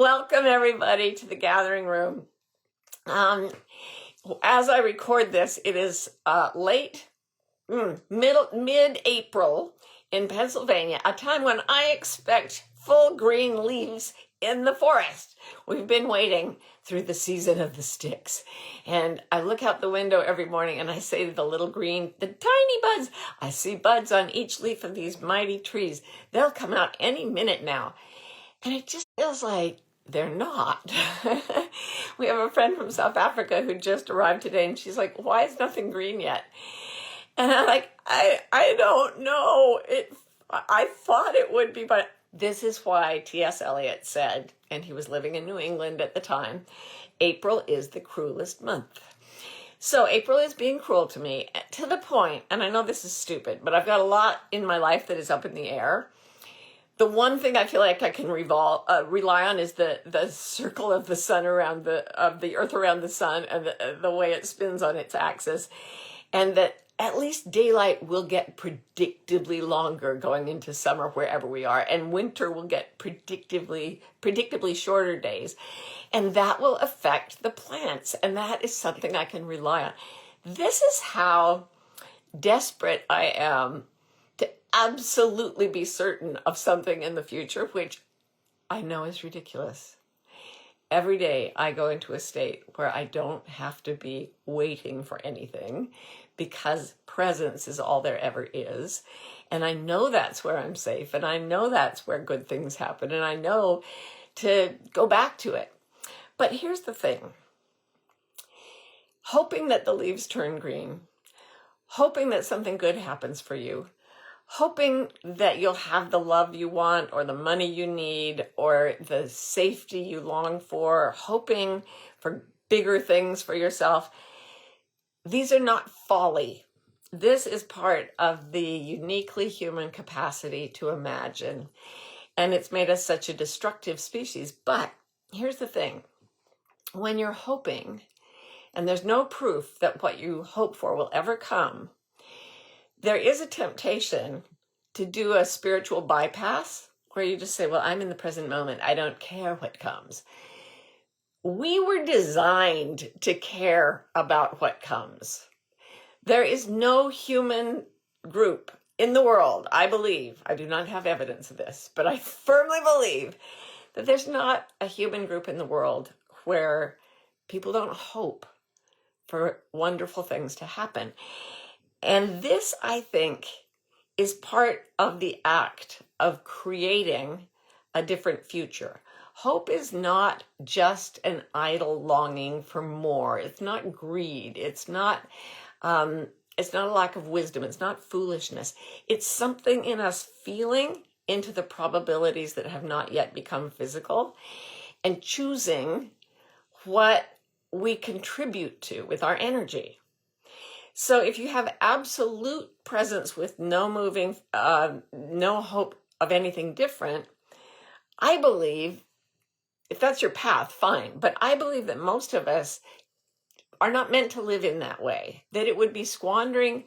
Welcome everybody to the gathering room. As I record this, it is mid-April in Pennsylvania, a time when I expect full green leaves in the forest. We've been waiting through the season of the sticks. And I look out the window every morning and I say to the tiny buds, I see buds on each leaf of these mighty trees. They'll come out any minute now. And it just feels like they're not. We have a friend from South Africa who just arrived today, and she's like, why is nothing green yet? And I'm like, I don't know. I thought it would be, but this is why T.S. Eliot said, and he was living in New England at the time, April is the cruelest month. So April is being cruel to me to the point, and I know this is stupid, but I've got a lot in my life that is up in the air. The one thing I feel like I can rely on is the circle of the sun of the earth around the sun, and the way it spins on its axis, and that at least daylight will get predictably longer going into summer wherever we are, and winter will get predictably shorter days, and that will affect the plants, and that is something I can rely on. This is how desperate I am to absolutely be certain of something in the future, which I know is ridiculous. Every day I go into a state where I don't have to be waiting for anything because presence is all there ever is. And I know that's where I'm safe, and I know that's where good things happen, and I know to go back to it. But here's the thing. Hoping that the leaves turn green, hoping that something good happens for you, hoping that you'll have the love you want or the money you need or the safety you long for, hoping for bigger things for yourself. These are not folly. This is part of the uniquely human capacity to imagine. And it's made us such a destructive species. But here's the thing. When you're hoping, and there's no proof that what you hope for will ever come, there is a temptation to do a spiritual bypass where you just say, well, I'm in the present moment. I don't care what comes. We were designed to care about what comes. There is no human group in the world, I believe, I do not have evidence of this, but I firmly believe that there's not a human group in the world where people don't hope for wonderful things to happen. And this, I think, is part of the act of creating a different future. Hope is not just an idle longing for more. It's not greed. It's not a lack of wisdom. It's not foolishness. It's something in us feeling into the probabilities that have not yet become physical and choosing what we contribute to with our energy. So if you have absolute presence with no moving, no hope of anything different, I believe, if that's your path, fine. But I believe that most of us are not meant to live in that way, that it would be squandering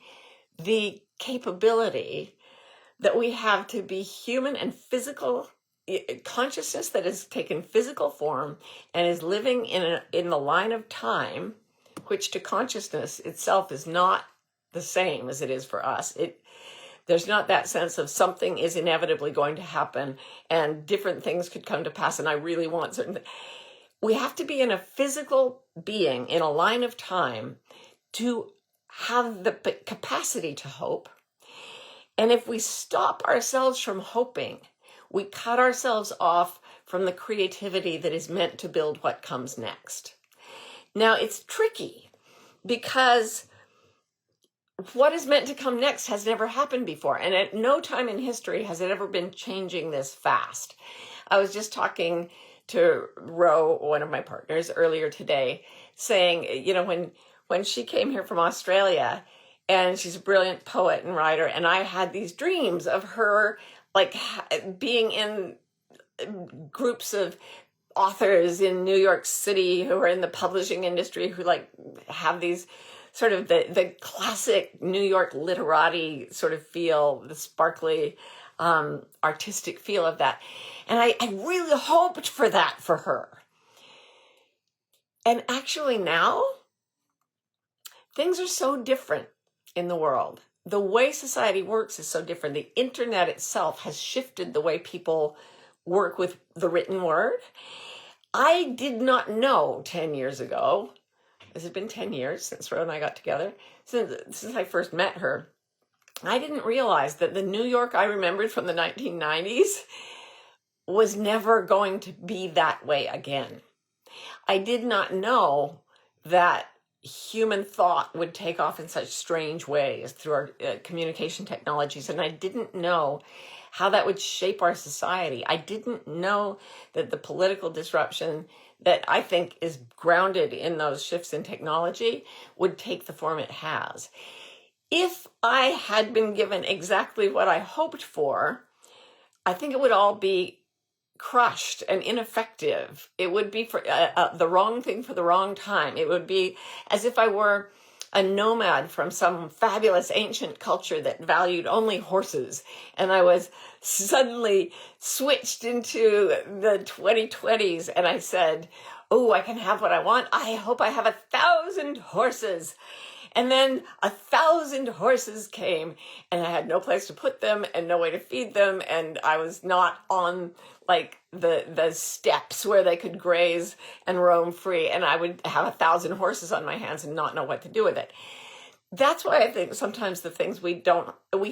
the capability that we have to be human and physical consciousness that has taken physical form and is living in the line of time, which to consciousness itself is not the same as it is for us. There's not that sense of something is inevitably going to happen and different things could come to pass and I really want certain things. We have to be in a physical being in a line of time to have the capacity to hope. And if we stop ourselves from hoping, we cut ourselves off from the creativity that is meant to build what comes next. Now, it's tricky because what is meant to come next has never happened before. And at no time in history has it ever been changing this fast. I was just talking to Ro, one of my partners, earlier today, saying, when she came here from Australia, and she's a brilliant poet and writer, and I had these dreams of her like being in groups of authors in New York City who are in the publishing industry who like have these sort of the classic New York literati sort of feel, the sparkly artistic feel of that. And I really hoped for that for her. And actually now, things are so different in the world. The way society works is so different. The internet itself has shifted the way people work with the written word. I did not know 10 years ago, this has been 10 years since Ro and I got together, since I first met her, I didn't realize that the New York I remembered from the 1990s was never going to be that way again. I did not know that human thought would take off in such strange ways through our communication technologies, and I didn't know how that would shape our society. I didn't know that the political disruption that I think is grounded in those shifts in technology would take the form it has. If I had been given exactly what I hoped for, I think it would all be crushed and ineffective. It would be for the wrong thing for the wrong time. It would be as if I were a nomad from some fabulous ancient culture that valued only horses, and I was suddenly switched into the 2020s, and I said, oh, I can have what I want. I hope I have 1,000 horses. And then 1,000 horses came, and I had no place to put them and no way to feed them, and I was not on like the steps where they could graze and roam free, and I would have 1,000 horses on my hands and not know what to do with it. That's why I think sometimes the things we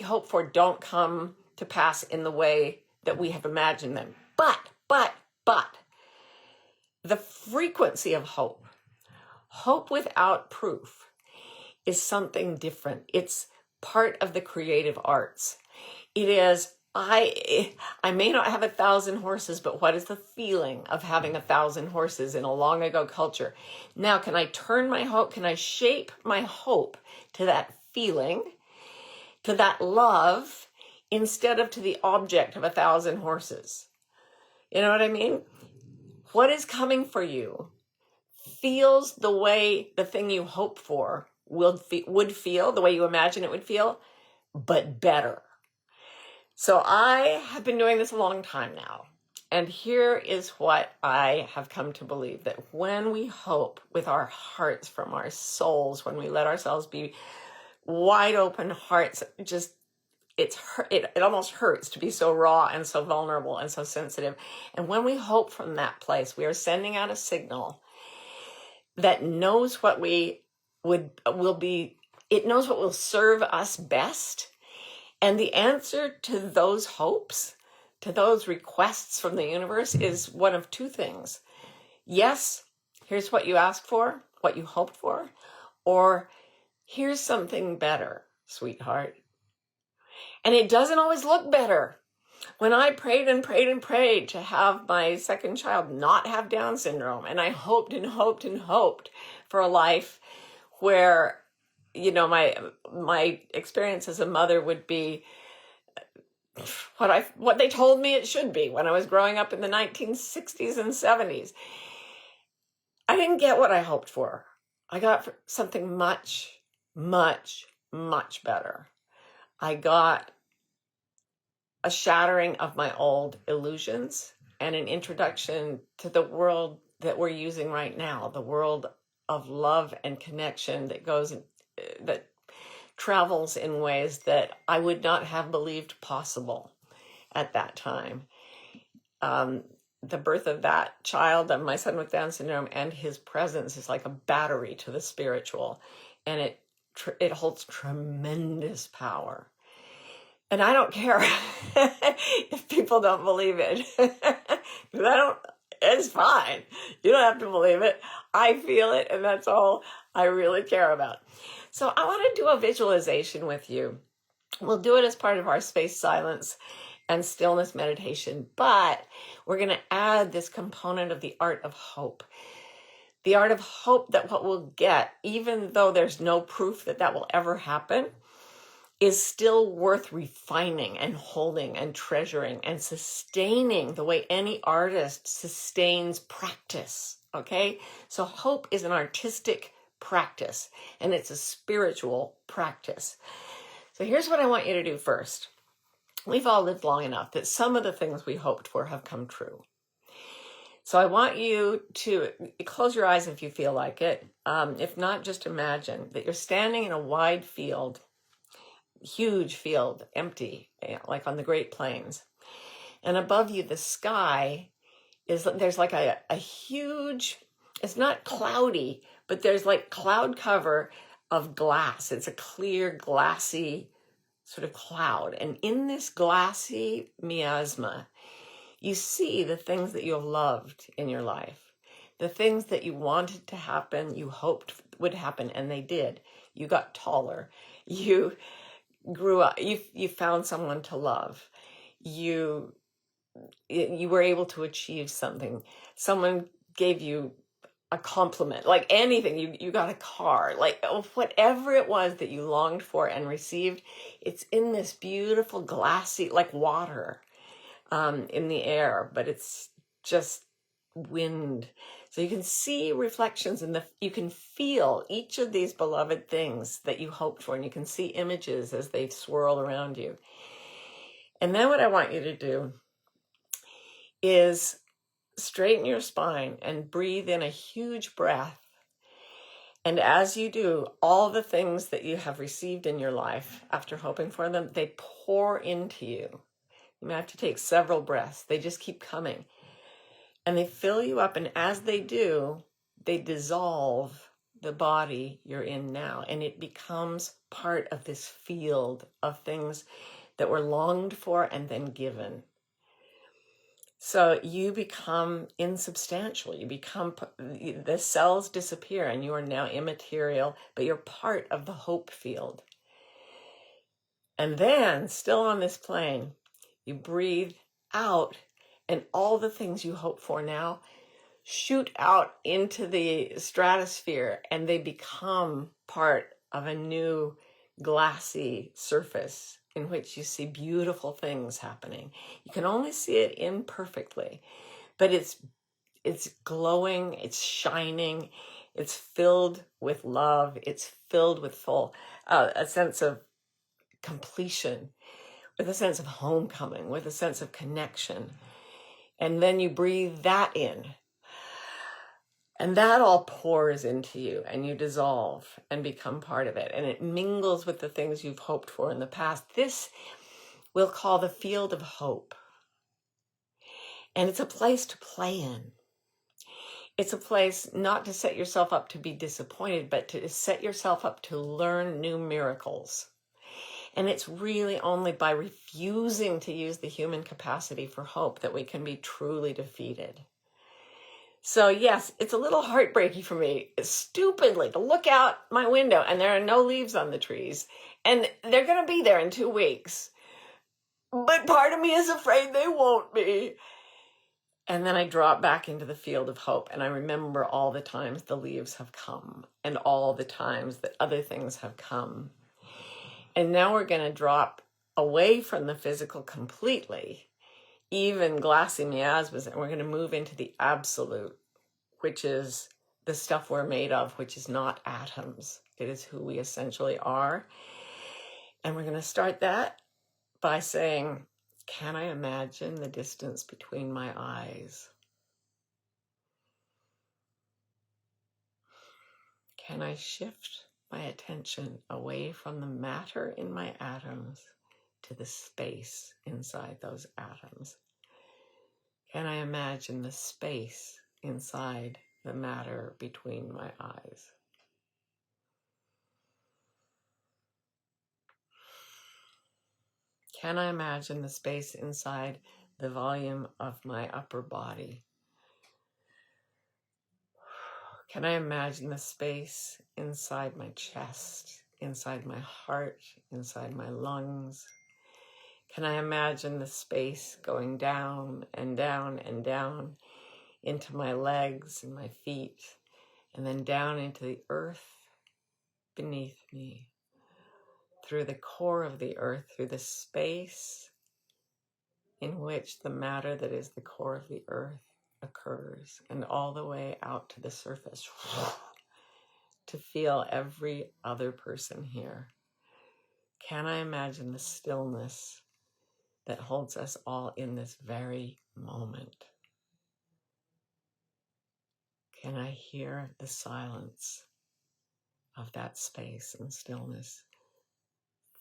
hope for don't come to pass in the way that we have imagined them. But the frequency of hope without proof, is something different. It's part of the creative arts. It is, I may not have 1,000 horses, but what is the feeling of having 1,000 horses in a long ago culture? Now, can I turn my hope? Can I shape my hope to that feeling, to that love, instead of to the object of 1,000 horses? You know what I mean? What is coming for you feels the way the thing you hope for would feel, the way you imagine it would feel, but better. So I have been doing this a long time now. And here is what I have come to believe, that when we hope with our hearts, from our souls, when we let ourselves be wide open hearts, it almost hurts to be so raw and so vulnerable and so sensitive. And when we hope from that place, we are sending out a signal that knows what it knows what will serve us best. And the answer to those hopes, to those requests from the universe, is one of two things. Yes, here's what you asked for, what you hoped for, or here's something better, sweetheart. And it doesn't always look better. When I prayed and prayed and prayed to have my second child not have Down syndrome, and I hoped and hoped and hoped for a life where, you know, my experience as a mother would be what they told me it should be when I was growing up in the 1960s and 70s. I didn't get what I hoped for. I got something much, much, much better. I got a shattering of my old illusions and an introduction to the world that we're using right now, the world of love and connection that travels in ways that I would not have believed possible at that time. The birth of that child, of my son with Down syndrome, and his presence is like a battery to the spiritual, and it holds tremendous power. And I don't care if people don't believe it. It's fine. You don't have to believe it. I feel it, and that's all I really care about. So I want to do a visualization with you. We'll do it as part of our space silence and stillness meditation, but we're going to add this component of the art of hope. The art of hope that what we'll get, even though there's no proof that that will ever happen, is still worth refining and holding and treasuring and sustaining the way any artist sustains practice, okay? So hope is an artistic practice, and it's a spiritual practice. So here's what I want you to do first. we've all lived long enough that some of the things we hoped for have come true. So I want you to close your eyes if you feel like it. If not, just imagine that you're standing in a wide field, huge field, empty, like on the Great Plains. And above you, the sky there's like a huge, it's not cloudy, but there's like cloud cover of glass. It's a clear, glassy sort of cloud. And in this glassy miasma, you see the things that you have loved in your life, the things that you wanted to happen, you hoped would happen, and they did. You got taller. You grew up. You found someone to love. You were able to achieve something. Someone gave you a compliment, like anything. You got a car, like whatever it was that you longed for and received. It's in this beautiful glassy, like water, in the air, but it's just wind. So you can see reflections you can feel each of these beloved things that you hoped for, and you can see images as they swirl around you. And then what I want you to do is straighten your spine and breathe in a huge breath. And as you do, all the things that you have received in your life after hoping for them, they pour into you. You may have to take several breaths. They just keep coming. And they fill you up. And as they do, they dissolve the body you're in now. And it becomes part of this field of things that were longed for and then given. So you become insubstantial. The cells disappear and you are now immaterial, but you're part of the hope field. And then, still on this plane, you breathe out, and all the things you hope for now shoot out into the stratosphere, and they become part of a new glassy surface in which you see beautiful things happening. You can only see it imperfectly, but it's glowing, it's shining, it's filled with love, it's filled with a sense of completion, with a sense of homecoming, with a sense of connection. And then you breathe that in. And that all pours into you, and you dissolve and become part of it. And it mingles with the things you've hoped for in the past. This we'll call the field of hope. And it's a place to play in. It's a place not to set yourself up to be disappointed, but to set yourself up to learn new miracles. And it's really only by refusing to use the human capacity for hope that we can be truly defeated. So yes, it's a little heartbreaking for me, stupidly, to look out my window and there are no leaves on the trees. And they're going to be there in 2 weeks. But part of me is afraid they won't be. And then I drop back into the field of hope, and I remember all the times the leaves have come and all the times that other things have come. And now we're going to drop away from the physical completely, even glassy miasmas, and we're going to move into the absolute, which is the stuff we're made of, which is not atoms. It is who we essentially are. And we're going to start that by saying, can I imagine the distance between my eyes? Can I shift my attention away from the matter in my atoms to the space inside those atoms? Can I imagine the space inside the matter between my eyes? Can I imagine the space inside the volume of my upper body? Can I imagine the space inside my chest, inside my heart, inside my lungs? Can I imagine the space going down and down and down into my legs and my feet, and then down into the earth beneath me, through the core of the earth, through the space in which the matter that is the core of the earth occurs, and all the way out to the surface, to feel every other person here. Can I imagine the stillness that holds us all in this very moment. Can I hear the silence of that space and stillness,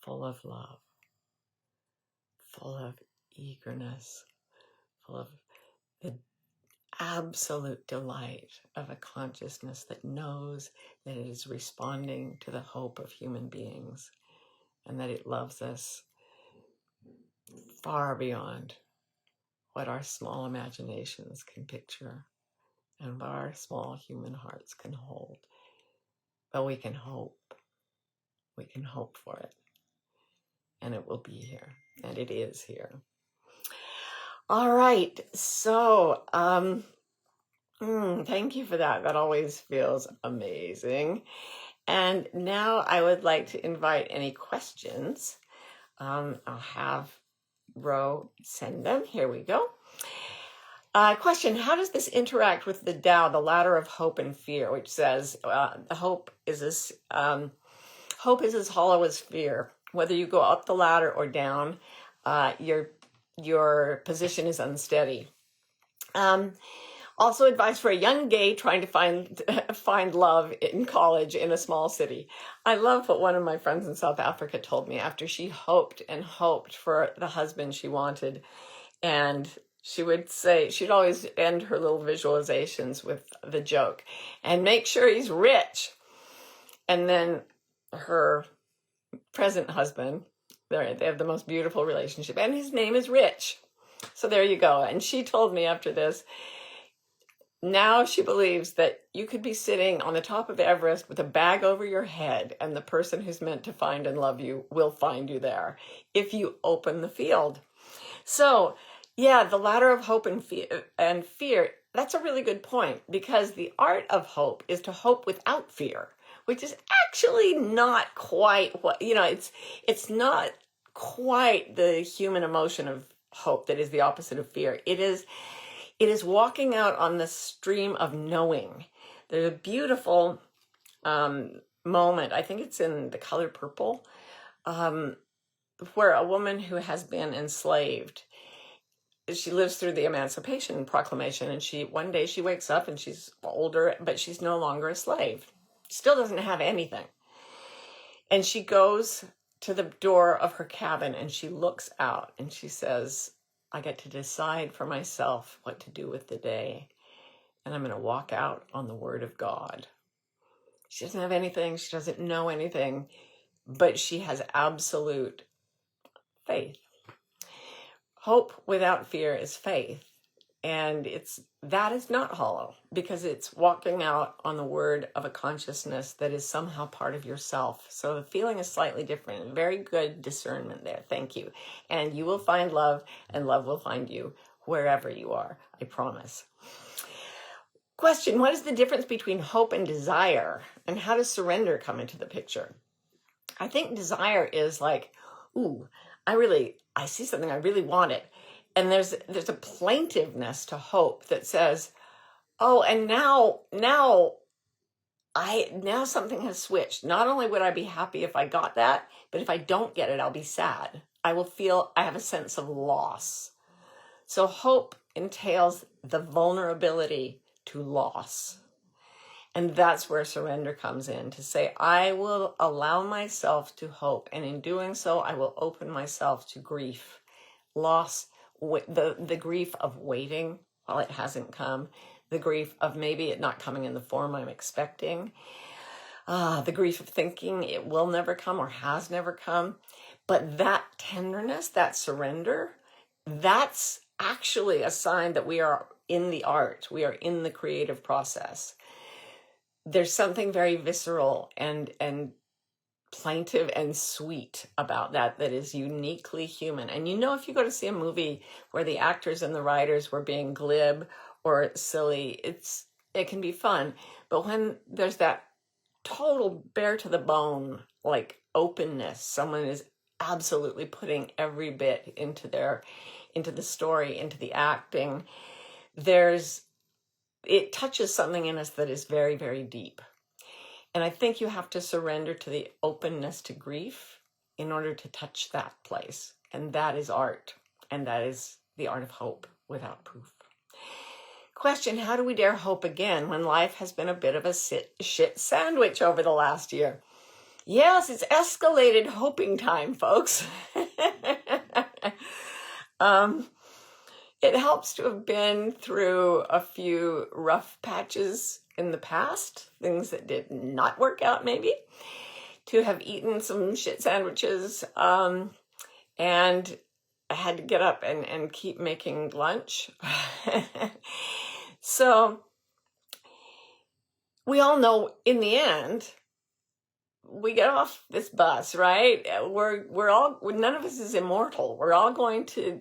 full of love, full of eagerness, full of the absolute delight of a consciousness that knows that it is responding to the hope of human beings and that it loves us far beyond what our small imaginations can picture and what our small human hearts can hold. But we can hope. We can hope for it. And it will be here. And it is here. All right. So, thank you for that. That always feels amazing. And now I would like to invite any questions. I'll have Ro send them. Here we go. Question, how does this interact with the Tao, the ladder of hope and fear, which says hope is as hollow as fear. Whether you go up the ladder or down, your position is unsteady. Also advice for a young gay trying to find love in college in a small city. I love what one of my friends in South Africa told me after she hoped and hoped for the husband she wanted. And she would say, she'd always end her little visualizations with the joke, and make sure he's rich. And then her present husband, they have the most beautiful relationship, and his name is Rich. So there you go. And she told me after this, now she believes that you could be sitting on the top of Everest with a bag over your head, and the person who's meant to find and love you will find you there if you open the field. So, yeah, the ladder of hope and fear, that's a really good point, because the art of hope is to hope without fear, which is actually not quite what, it's not quite the human emotion of hope that is the opposite of fear. It is walking out on the stream of knowing. There's a beautiful moment, I think it's in The Color Purple, where a woman who has been enslaved, she lives through the Emancipation Proclamation, and one day she wakes up and she's older, but she's no longer a slave. Still doesn't have anything. And she goes to the door of her cabin and she looks out and she says, I get to decide for myself what to do with the day. And I'm going to walk out on the word of God. She doesn't have anything. She doesn't know anything, but she has absolute faith. Hope without fear is faith. And that is not hollow, because it's walking out on the word of a consciousness that is somehow part of yourself. So the feeling is slightly different. Very good discernment there. Thank you. And you will find love, and love will find you wherever you are. I promise. Question, what is the difference between hope and desire? And how does surrender come into the picture? I think desire is like, ooh, I see something, I really want it. And there's a plaintiveness to hope that says, oh, and now something has switched. Not only would I be happy if I got that, but if I don't get it, I'll be sad. I have a sense of loss. So hope entails the vulnerability to loss. And that's where surrender comes in, to say, I will allow myself to hope. And in doing so, I will open myself to grief, loss, the grief of waiting while it hasn't come, the grief of maybe it not coming in the form I'm expecting, the grief of thinking it will never come or has never come. But that tenderness, that surrender, that's actually a sign that we are in the art, we are in the creative process. There's something very visceral and plaintive and sweet about that is uniquely human. And if you go to see a movie where the actors and the writers were being glib or silly, it can be fun. But when there's that total bare to the bone, like openness, someone is absolutely putting every bit into the story, into the acting, it touches something in us that is very, very deep. And I think you have to surrender to the openness to grief in order to touch that place. And that is art. and that is the art of hope without proof. Question, how do we dare hope again when life has been a bit of a shit sandwich over the last year? Yes, it's escalated hoping time, folks. It helps to have been through a few rough patches in the past, things that did not work out maybe, to have eaten some shit sandwiches, and I had to get up and keep making lunch. So we all know in the end, we get off this bus, right? We're all, none of us is immortal. We're all going to,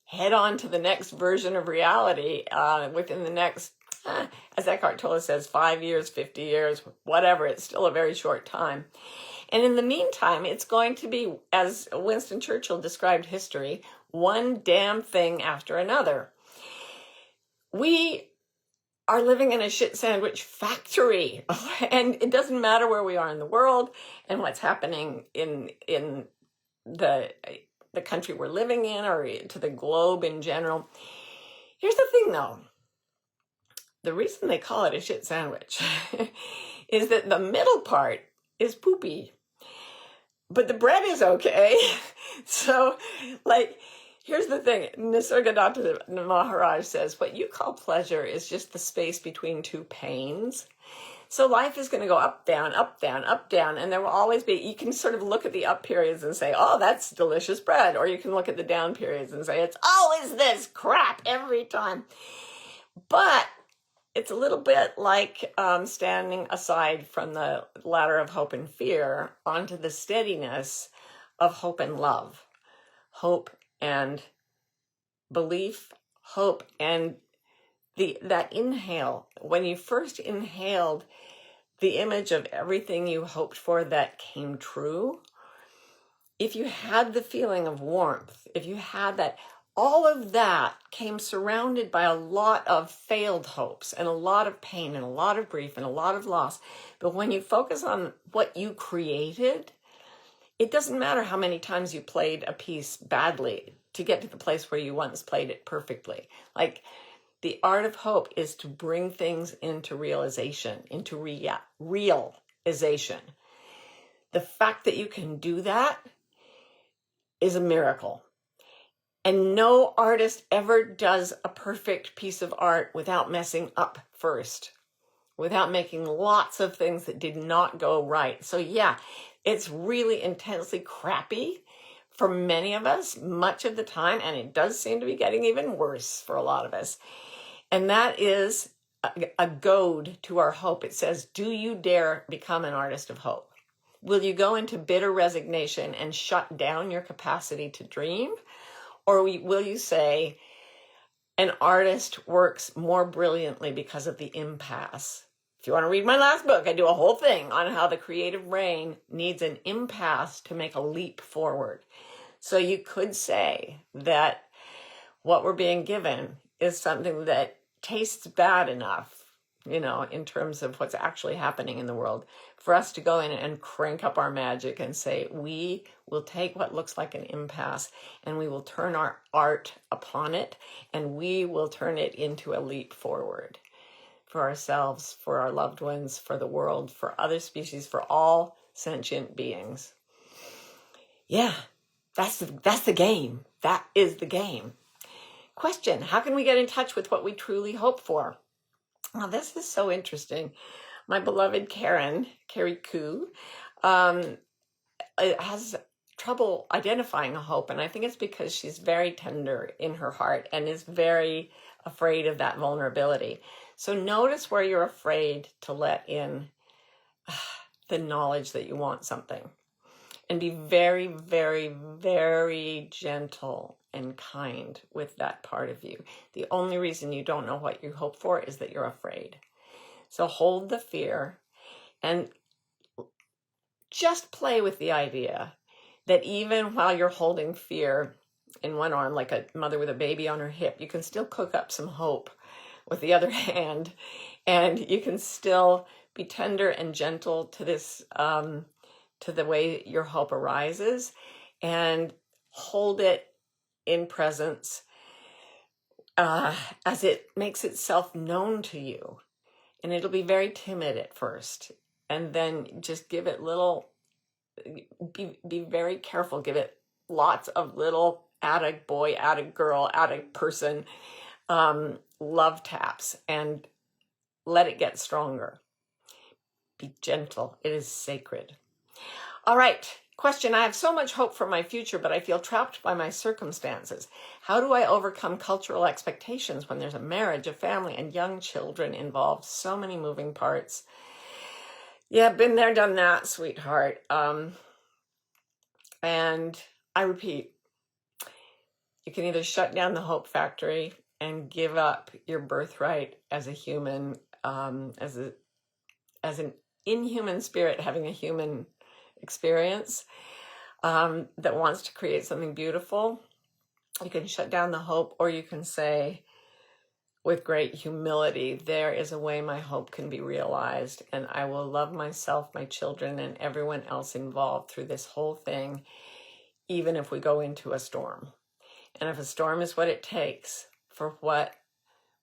head on to the next version of reality within the next, as Eckhart Tolle says, 5 years, 50 years, whatever. It's still a very short time. And in the meantime, it's going to be, as Winston Churchill described history, one damn thing after another. We are living in a shit sandwich factory, and it doesn't matter where we are in the world and what's happening in the country we're living in or to the globe in general. Here's the thing, though. The reason they call it a shit sandwich is that the middle part is poopy, but the bread is okay. So, here's the thing. Nisargadatta Maharaj says, what you call pleasure is just the space between two pains. So life is going to go up, down, up, down, up, down. And there will always be, you can sort of look at the up periods and say, oh, that's delicious bread. Or you can look at the down periods and say, it's always this crap every time. But it's a little bit like standing aside from the ladder of hope and fear onto the steadiness of hope and love. Hope and belief, hope, and that inhale. When you first inhaled the image of everything you hoped for that came true, if you had the feeling of warmth, if you had that, all of that came surrounded by a lot of failed hopes and a lot of pain and a lot of grief and a lot of loss. But when you focus on what you created, it doesn't matter how many times you played a piece badly to get to the place where you once played it perfectly. The art of hope is to bring things into realization, into realization. The fact that you can do that is a miracle. And no artist ever does a perfect piece of art without messing up first, without making lots of things that did not go right. So yeah, it's really intensely crappy for many of us, much of the time, and it does seem to be getting even worse for a lot of us. And that is a goad to our hope. It says, do you dare become an artist of hope? Will you go into bitter resignation and shut down your capacity to dream? Or will you say, an artist works more brilliantly because of the impasse? If you want to read my last book, I do a whole thing on how the creative brain needs an impasse to make a leap forward. So you could say that what we're being given is something that tastes bad enough, in terms of what's actually happening in the world, for us to go in and crank up our magic and say, we will take what looks like an impasse and we will turn our art upon it, and we will turn it into a leap forward for ourselves, for our loved ones, for the world, for other species, for all sentient beings. Yeah, that's the game. That is the game. Question, how can we get in touch with what we truly hope for? Now, this is so interesting. My beloved Carrie Koo, has trouble identifying a hope, and I think it's because she's very tender in her heart and is very afraid of that vulnerability. So notice where you're afraid to let in the knowledge that you want something, and be very, very, very gentle and kind with that part of you. The only reason you don't know what you hope for is that you're afraid. So hold the fear and just play with the idea that even while you're holding fear in one arm, like a mother with a baby on her hip, you can still cook up some hope with the other hand, and you can still be tender and gentle to this, to the way your hope arises, and hold it in presence as it makes itself known to you. And it'll be very timid at first. And then just give it be very careful. Give it lots of little addict boy, addict girl, addict person love taps and let it get stronger. Be gentle. It is sacred. All right. Question. I have so much hope for my future, but I feel trapped by my circumstances. How do I overcome cultural expectations when there's a marriage, a family, and young children involved? So many moving parts. Yeah, been there, done that, sweetheart. And I repeat, you can either shut down the hope factory and give up your birthright as a human, as an inhuman spirit having a human experience that wants to create something beautiful. You can shut down the hope, or you can say with great humility, there is a way my hope can be realized, and I will love myself, my children, and everyone else involved through this whole thing, even if we go into a storm. And if a storm is what it takes for what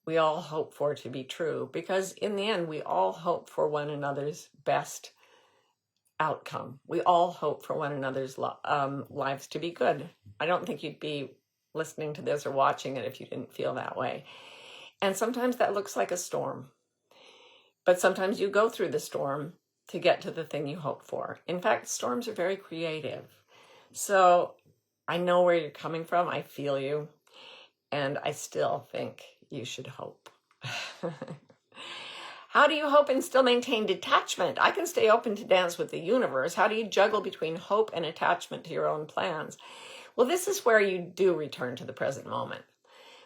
we all hope for to be true, because in the end, we all hope for one another's best outcome. We all hope for one another's lives to be good. I don't think you'd be listening to this or watching it if you didn't feel that way. And sometimes that looks like a storm. But sometimes you go through the storm to get to the thing you hope for. In fact, storms are very creative. So I know where you're coming from. I feel you. And I still think you should hope. How do you hope and still maintain detachment? I can stay open to dance with the universe. How do you juggle between hope and attachment to your own plans? Well, this is where you do return to the present moment.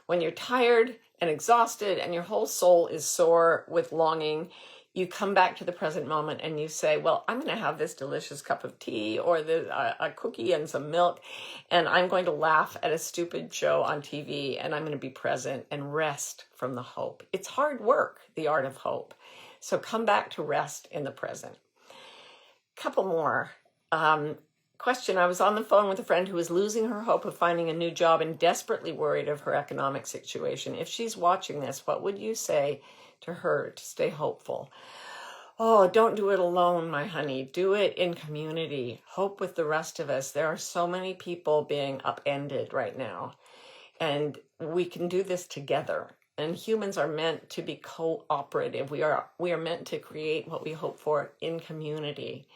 When you're tired and exhausted and your whole soul is sore with longing, you come back to the present moment and you say, well, I'm going to have this delicious cup of tea or a cookie and some milk, and I'm going to laugh at a stupid show on TV, and I'm going to be present and rest from the hope. It's hard work, the art of hope. So come back to rest in the present. Couple more. Question. I was on the phone with a friend who was losing her hope of finding a new job and desperately worried of her economic situation. If she's watching this, what would you say to her to stay hopeful? Oh, don't do it alone, my honey. Do it in community. Hope with the rest of us. There are so many people being upended right now, and we can do this together. And humans are meant to be cooperative. We are meant to create what we hope for in community.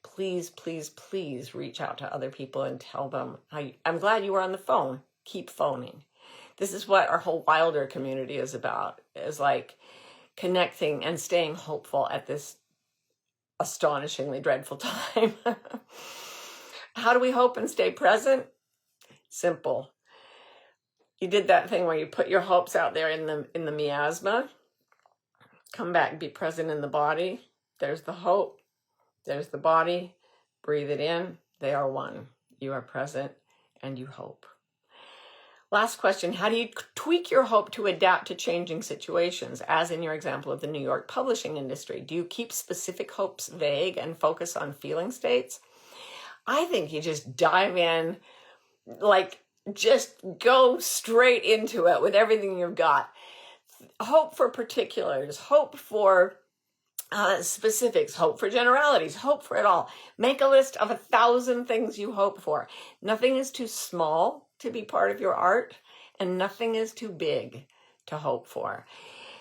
Please, please, please reach out to other people and tell them, I'm glad you were on the phone. Keep phoning. This is what our whole Wilder community is about, is like connecting and staying hopeful at this astonishingly dreadful time. How do we hope and stay present? Simple. You did that thing where you put your hopes out there in the miasma. Come back, be present in the body. There's the hope. There's the body. Breathe it in. They are one. You are present and you hope. Last question. How do you tweak your hope to adapt to changing situations, as in your example of the New York publishing industry? Do you keep specific hopes vague and focus on feeling states? I think you just dive in, just go straight into it with everything you've got. Hope for particulars, hope for specifics, hope for generalities, hope for it all. Make a list of 1,000 things you hope for. Nothing is too small to be part of your art, and nothing is too big to hope for.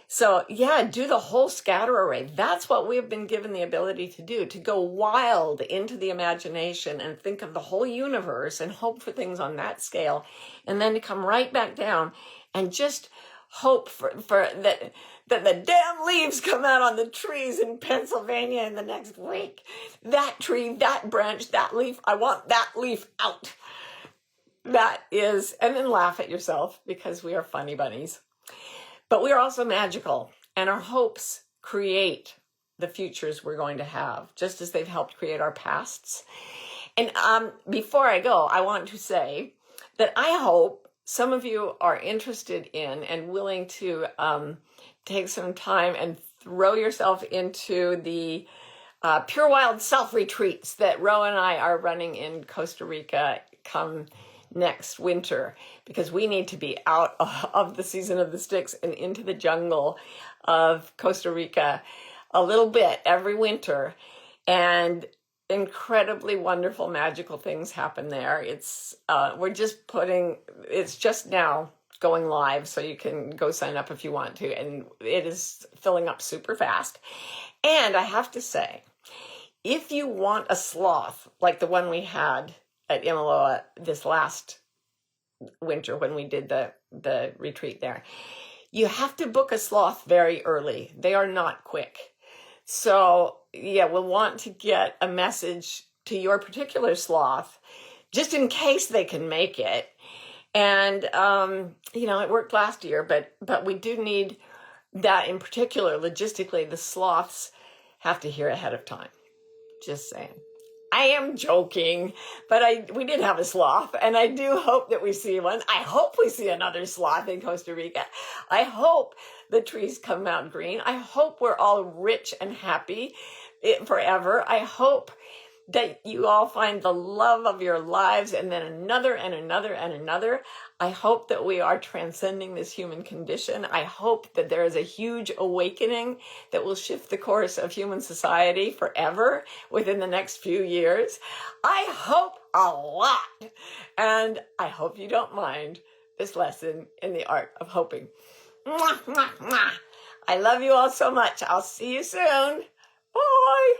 So yeah, do the whole scatter array. That's what we've been given the ability to do, to go wild into the imagination and think of the whole universe and hope for things on that scale, and then to come right back down and just hope for that the damn leaves come out on the trees in Pennsylvania in the next week. That tree, that branch, that leaf, I want that leaf out. That is, and then laugh at yourself, because we are funny bunnies. But we are also magical, and our hopes create the futures we're going to have, just as they've helped create our pasts. And before I go, I want to say that I hope some of you are interested in and willing to take some time and throw yourself into the Pure Wild Self Retreats that Ro and I are running in Costa Rica come next winter, because we need to be out of the season of the sticks and into the jungle of Costa Rica a little bit every winter. And incredibly wonderful, magical things happen there. It's it's just now going live, so you can go sign up if you want to, and it is filling up super fast. And I have to say, if you want a sloth like the one we had at Imaloa this last winter when we did the retreat there, you have to book a sloth very early. They are not quick. So yeah, we'll want to get a message to your particular sloth just in case they can make it. And, it worked last year, but we do need that in particular. Logistically, the sloths have to hear ahead of time. Just saying. I am joking, but we did have a sloth, and I do hope that we see one. I hope we see another sloth in Costa Rica. I hope the trees come out green. I hope we're all rich and happy forever. I hope that you all find the love of your lives, and then another and another and another. I hope that we are transcending this human condition. I hope that there is a huge awakening that will shift the course of human society forever within the next few years. I hope a lot. And I hope you don't mind this lesson in the art of hoping. Mwah, mwah, mwah. I love you all so much. I'll see you soon. Bye.